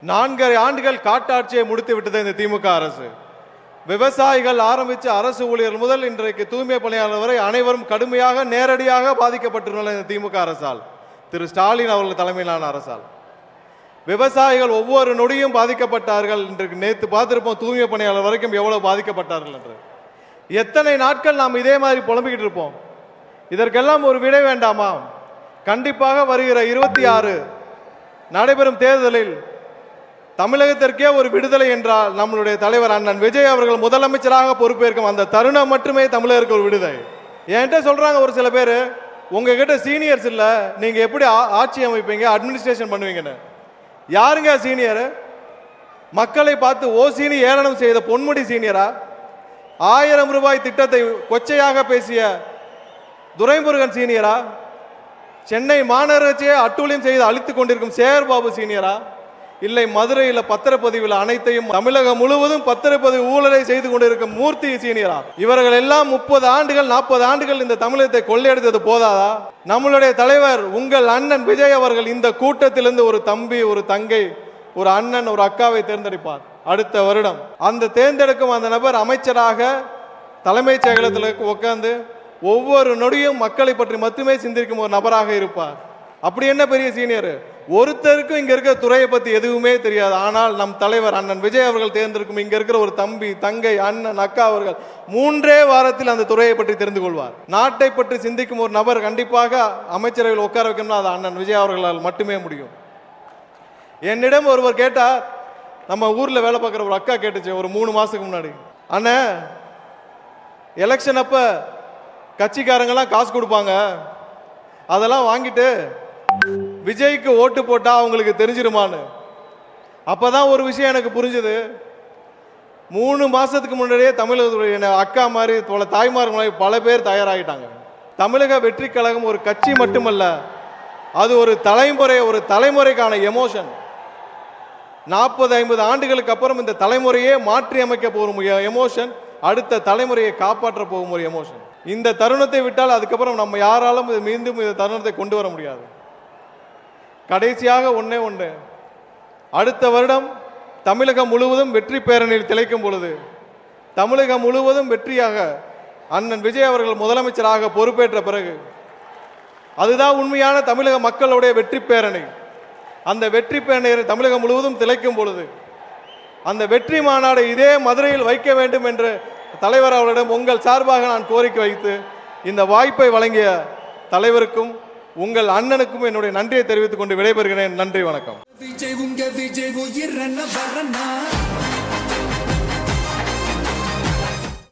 4 ஆண்டுகள் காட்டாட்சியை முடித்து விட்டது இந்த திமுக அரசு. விவசாயிகள் ஆரம்பித்த அரசு ஊழியர்கள் முதல் இன்றைக்கு தூய்மை பணியாளர் வரை அனைவரும் கடுமையாக நேரடியாக பாதிக்கப்பட்டுள்ள இந்த திமுக அரசால், திரு ஸ்டாலின் அவர்கள் தலைமையிலான அரசால் விவசாயிகள் ஒவ்வொரு நொடியும் பாதிக்கப்பட்டார்கள். இன்றைக்கு நேற்று பார்த்திருப்போம் தூய்மை பணியாளர் வரைக்கும் எவ்வளவு பாதிக்கப்பட்டார்கள் என்று. எத்தனை நாட்கள் நாம் இதே மாதிரி புலம்பிக்கிட்டு இருப்போம்? இதற்கெல்லாம் ஒரு விடை வேண்டாமா? கண்டிப்பாக வருகிற 26 நடைபெறும் தேர்தலில் தமிழகத்திற்கே ஒரு விடுதலை என்றால் நம்மளுடைய தலைவர் அண்ணன் விஜய் அவர்கள் முதலமைச்சராக பொறுப்பேற்கும் அந்த தருணம் மட்டுமே தமிழருக்கு ஒரு விடுதலை. என்கிட்ட சொல்றாங்க ஒரு சில பேர், உங்ககிட்ட சீனியர்ஸ் இல்ல, நீங்க எப்படி ஆட்சி அமைப்பீங்க, அட்மினிஸ்ட்ரேஷன் பண்ணுவீங்கன்னு. யாருங்க சீனியர்? மக்களை பார்த்து ஓசினி ஏளனம் செய்த பொன்முடி சீனியரா? 1000 ரூபாய் திட்டத்தை கொச்சையாக பேசிய துரைமுருகன் சீனியரா? சென்னை மாநகராட்சியை அட்டூழியம் செய்து அழித்துக் கொண்டிருக்கும் சேகர்பாபு சீனியரா? இல்லை மதுரையில் பத்திரப்பதிவில் அனைத்தையும் தமிழகம் முழுவதும் பத்திரப்பதிவு ஊழலை செய்து கொண்டிருக்கும் மூர்த்தி சீனியரா? இவர்கள் எல்லாம் 30 ஆண்டுகள் 40 ஆண்டுகள் இந்த தமிழகத்தை கொள்ளையடித்தது போதாதா? நம்மளுடைய தலைவர் உங்கள் அண்ணன் விஜய் அவர்கள் இந்த கூட்டத்திலிருந்து ஒரு தம்பி, ஒரு தங்கை, ஒரு அண்ணன், ஒரு அக்காவை தேர்ந்தெடுப்பார் அடுத்த வருடம். அந்த தேர்ந்தெடுக்கும் அந்த நபர் அமைச்சராக தலைமைச் செயலகத்தில் உட்கார்ந்து ஒவ்வொரு நொடியும் மக்களை பற்றி மட்டுமே சிந்திக்கும் ஒரு நபராக இருப்பார். அப்படி என்ன பெரிய சீனியர்? ஒருத்தருக்கும் இங்க இருக்கிற துறையை பத்தி எதுவுமே தெரியாது. ஆனால் நம் தலைவர் அண்ணன் விஜய் அவர்கள் தேர்ந்தெடுக்கும் இங்க இருக்கிற ஒரு தம்பி, தங்கை, அண்ணன், அக்கா அவர்கள் 3 வாரத்தில் அந்த துறையை பற்றி தெரிந்து கொள்வார். நாட்டை பற்றி சிந்திக்கும் ஒரு நபர் கண்டிப்பாக அமைச்சரவையில் உட்கார வைக்கணும்னா அது அண்ணன் விஜய் அவர்களால் மட்டுமே முடியும். என்னிடம் ஒருவர் கேட்டார், நம்ம ஊர்ல வேலை பார்க்குற ஒரு அக்கா கேட்டுச்சு ஒரு 3 மாசத்துக்கு முன்னாடி, அண்ணன் எலெக்ஷன் அப்ப கட்சிக்காரங்கெல்லாம் காசு கொடுப்பாங்க, அதெல்லாம் வாங்கிட்டு விஜய்க்கு ஓட்டு போட்டா அவங்களுக்கு தெரிஞ்சிருமான்னு. அப்பதான் ஒரு விஷயம் எனக்கு புரிஞ்சது. 3 மாசத்துக்கு முன்னாடியே தமிழகத்துடைய அக்கா மாதிரி பல தாய்மார்கள் பல பேர் தயாராகிட்டாங்க. தமிழக வெற்றி கழகம் ஒரு கட்சி மட்டுமல்ல, அது ஒரு தலைமுறைக்கான எமோஷன். 40-50 ஆண்டுகளுக்கு அப்புறம் இந்த தலைமுறையே மாற்றி அமைக்க போகும் எமோஷன், அடுத்த தலைமுறையை காப்பாற்ற போகும் ஒரு எமோஷன். இந்த தருணத்தை விட்டால் அதுக்கப்புறம் நம்ம யாராலும் மீண்டும் இந்த தருணத்தை கொண்டு வர முடியாது. கடைசியாக ஒன்று, அடுத்த வருடம் தமிழகம் முழுவதும் வெற்றி பேரணியில் திளைக்கும் பொழுது, தமிழகம் முழுவதும் வெற்றியாக அண்ணன் விஜய் அவர்கள் முதலமைச்சராக பொறுப்பேற்ற பிறகு, அதுதான் உண்மையான தமிழக மக்களுடைய வெற்றி பேரணி. அந்த வெற்றி பேரணியை தமிழகம் முழுவதும் திளைக்கும் பொழுது அந்த வெற்றி மாநாடு இதே மதுரையில் வைக்க வேண்டும் என்று தலைவர் அவர்களிடம் உங்கள் சார்பாக நான் கோரிக்கை வைத்து இந்த வாய்ப்பை வழங்கிய தலைவருக்கும் உங்கள் அண்ணனுக்கும் என்னுடைய நன்றியை தெரிவித்துக் கொண்டு விடைபெறுகிறேன். நன்றி, வணக்கம்.